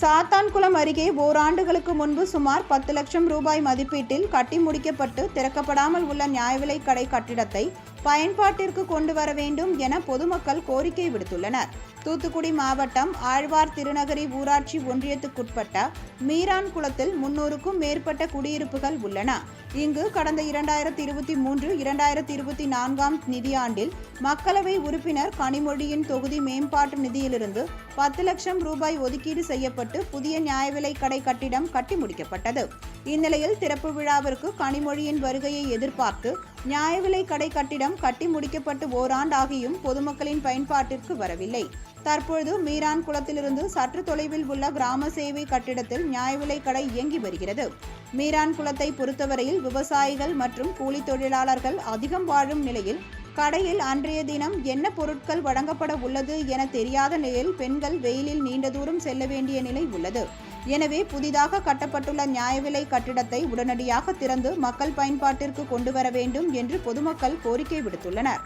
சாத்தான்குளம் அருகே ஓராண்டுகளுக்கு முன்பு சுமார் 10 லட்சம் ரூபாய் மதிப்பீட்டில் கட்டி முடிக்கப்பட்டு திறக்கப்படாமல் உள்ள நியாய விலைக் கடை கட்டிடத்தை பயன்பாட்டிற்கு கொண்டு வர வேண்டும் என பொதுமக்கள் கோரிக்கை விடுத்துள்ளனர். தூத்துக்குடி மாவட்டம் ஆழ்வார் திருநகரி ஊராட்சி ஒன்றியத்துக்குட்பட்ட மீரான்குளத்தில் 300க்கும் மேற்பட்ட குடியிருப்புகள் உள்ளன. இங்கு கடந்த 2023-2024 நிதியாண்டில் மக்களவை உறுப்பினர் கனிமொழியின் தொகுதி மேம்பாட்டு நிதியிலிருந்து 10 லட்சம் ரூபாய் ஒதுக்கீடு செய்யப்பட்டு புதிய நியாய விலைக் கடை கட்டிடம் கட்டி முடிக்கப்பட்டது. இந்நிலையில் திறப்பு விழாவிற்கு கனிமொழியின் வருகையை எதிர்பார்த்து நியாய விலைக் கடை கட்டிடம் கட்டி முடிக்கப்பட்டு ஓராண்டாகியும் பொதுமக்களின் பயன்பாட்டிற்கு வரவில்லை. தற்பொழுது மீரான்குளத்திலிருந்து சற்று தொலைவில் உள்ள கிராம சேவை கட்டிடத்தில் நியாய விலைக் கடை இயங்கி வருகிறது. மீரான்குளத்தை பொறுத்தவரையில் விவசாயிகள் மற்றும் கூலி தொழிலாளர்கள் அதிகம் வாழும் நிலையில் கடையில் அன்றைய தினம் என்ன பொருட்கள் வழங்கப்பட உள்ளது என தெரியாத நிலையில் பெண்கள் வெயிலில் நீண்ட தூரம் செல்ல வேண்டிய நிலை உள்ளது. எனவே புதிதாக கட்டப்பட்டுள்ள நியாய விலை கட்டிடத்தை உடனடியாக திறந்து மக்கள் பயன்பாட்டிற்கு கொண்டு வர வேண்டும் என்று பொதுமக்கள் கோரிக்கை விடுத்துள்ளனர்.